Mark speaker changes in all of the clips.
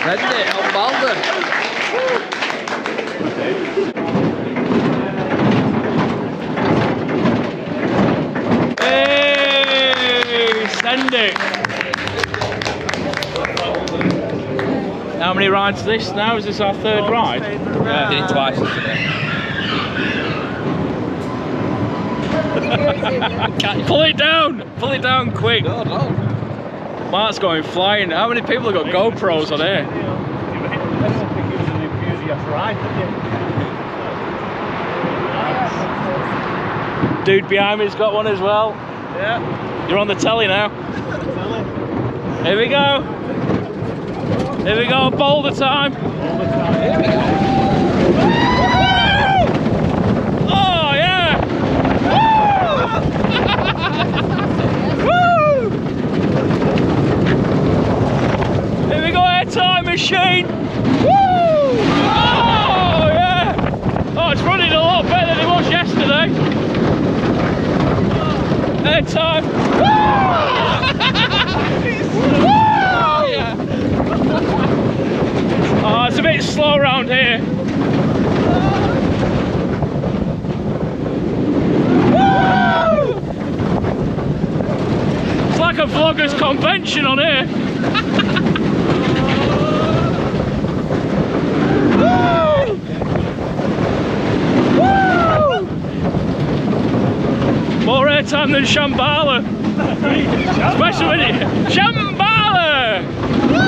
Speaker 1: Ready on Balder.
Speaker 2: Hey, send it. How many rides is this now? Is this our third ride?
Speaker 1: Yeah. Did it twice today.
Speaker 2: Pull it down quick.
Speaker 1: No, no.
Speaker 2: Mark's going flying. How many people have got GoPros on here? Dude behind me's got one as well.
Speaker 3: Yeah.
Speaker 2: You're on the telly now. Here we go. Here we go, boulder time.
Speaker 1: Here we go.
Speaker 2: Oh yeah! Woo! Here we go, airtime machine. Woo! Oh yeah! Oh, it's running a lot better than it was yesterday. Airtime. Woo! Yeah. Oh, it's a bit slow around here. Woo! It's like a vlogger's convention on here. Woo! Woo! More airtime than Shambhala. Especially when it... Shambhala! Woo!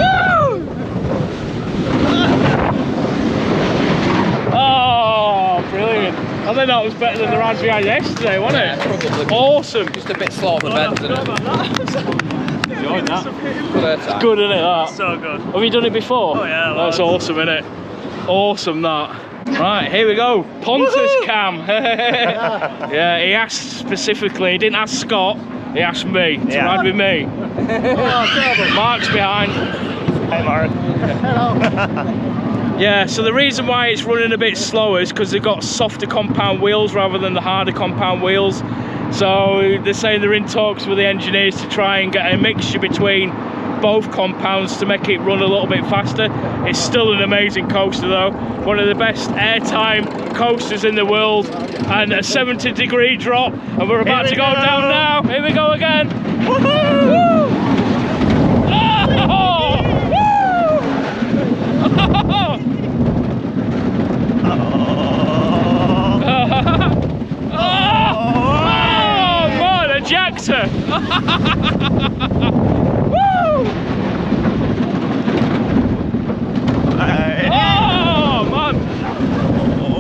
Speaker 2: Oh, brilliant. I think that was better than the rides we had yesterday, wasn't it?
Speaker 1: Probably.
Speaker 2: Awesome.
Speaker 1: Just a bit slow on the bends, isn't it?
Speaker 2: Enjoyed that.
Speaker 1: Good airtime.
Speaker 2: It's good, isn't it, that?
Speaker 3: So good.
Speaker 2: Have you done it before?
Speaker 3: Oh yeah.
Speaker 2: That's awesome, isn't it? Awesome, that. Right, here we go. Pontus Cam. Yeah, he asked specifically, he didn't ask Scott, he asked me to ride with me. Mark's behind.
Speaker 3: Hey Mark. Hello.
Speaker 2: Yeah, so the reason why it's running a bit slower is because they've got softer compound wheels rather than the harder compound wheels. So they're saying they're in talks with the engineers to try and get a mixture between both compounds to make it run a little bit faster. It's still an amazing coaster though. One of the best airtime coasters in the world, and a 70-degree drop, and we're about to go down now. Here we go again. Woohoo! Woo! Oh! Oh, man, a Jaxer! Woo! Oh, man!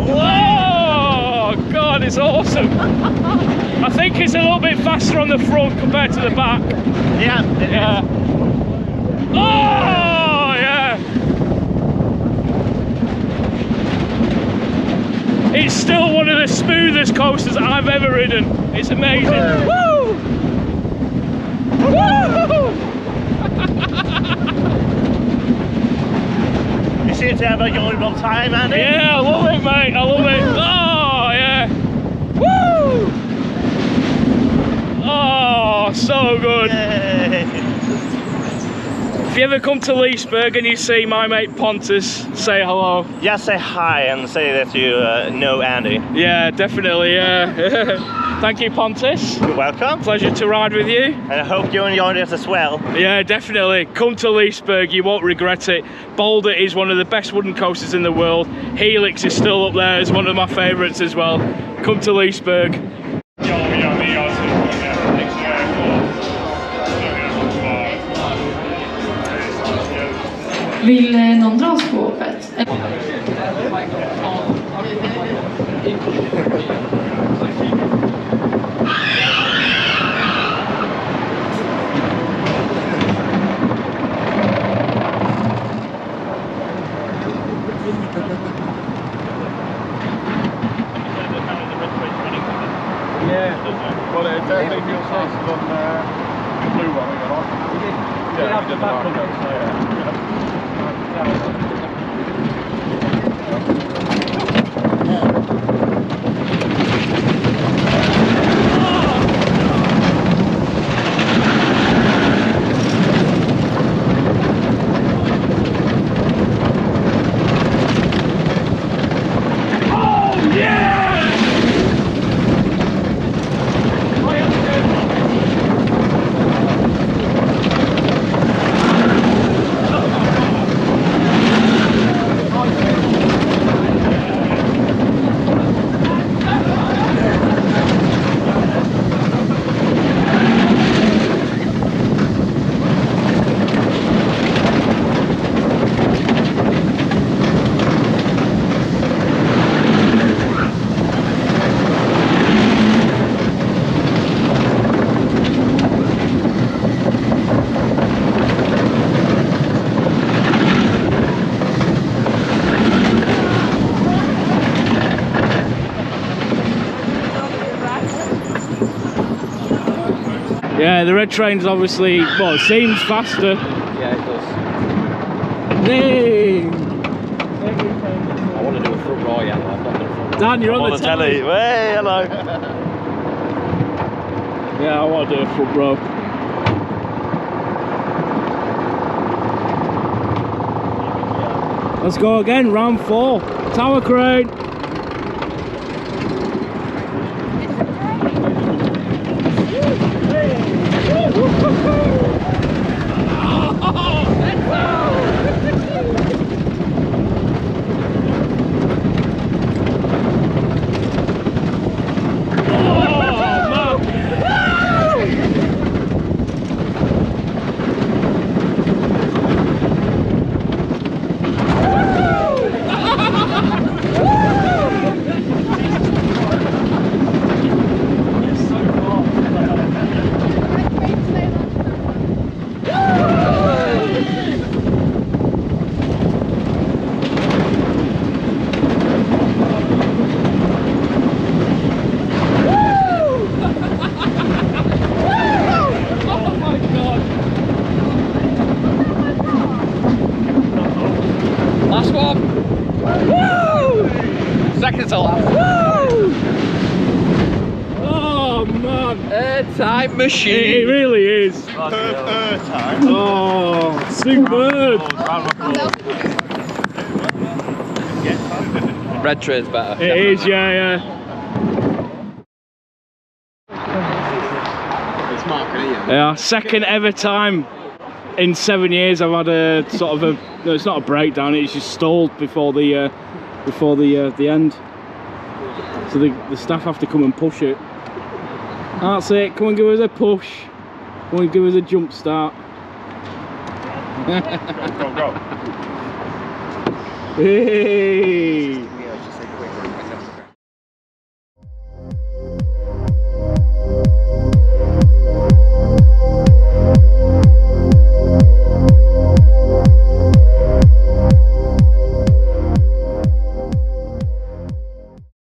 Speaker 2: Oh, God, it's awesome! I think it's a little bit faster on the front compared to the back.
Speaker 3: Yeah.
Speaker 2: Yeah. Oh, yeah! It's still one of the smoothest coasters I've ever ridden. It's amazing. Woo! Woo!
Speaker 3: You seem to have a enjoyable time, Andy.
Speaker 2: Yeah, I love it, mate. I love it. Oh, yeah. Woo! Oh, so good.
Speaker 3: Yay.
Speaker 2: If you ever come to Liseberg and you see my mate Pontus, say hello.
Speaker 3: Just say hi and say that you know Andy.
Speaker 2: Yeah, definitely, yeah. Thank you, Pontus.
Speaker 3: You're welcome.
Speaker 2: Pleasure to ride with you.
Speaker 3: And I hope you enjoyed it as well.
Speaker 2: Yeah, definitely. Come to Liseberg, you won't regret it. Balder is one of the best wooden coasters in the world. Helix is still up there as one of my favourites as well. Come to Liseberg.
Speaker 4: Vill någon dra skåpet?
Speaker 5: Yeah, well it definitely feels faster than the blue one we got on. Yeah, we did the back one.
Speaker 2: Yeah, the red train's obviously, well, it seems faster.
Speaker 1: Yeah, it does.
Speaker 2: Hey!
Speaker 1: I want to do a front row, yeah. I've not done a front row.
Speaker 2: Dan, you're on the telly.
Speaker 3: Hey, hello.
Speaker 2: Yeah, I want to do a front row. Let's go again, round 4. Tower crane.
Speaker 1: Last one. Woo! Second to last.
Speaker 2: Woo! Oh man,
Speaker 1: Time machine.
Speaker 2: it really is.
Speaker 3: Time.
Speaker 2: Oh, superb.
Speaker 1: Red train's better.
Speaker 2: It is, yeah. Yeah, second ever time in 7 years I've had a sort of a, no, it's not a breakdown, it's just stalled before the end. So the staff have to come and push it. That's it, come and give us a push. Come and give us a jump start.
Speaker 5: Go, go, go.
Speaker 2: Hey!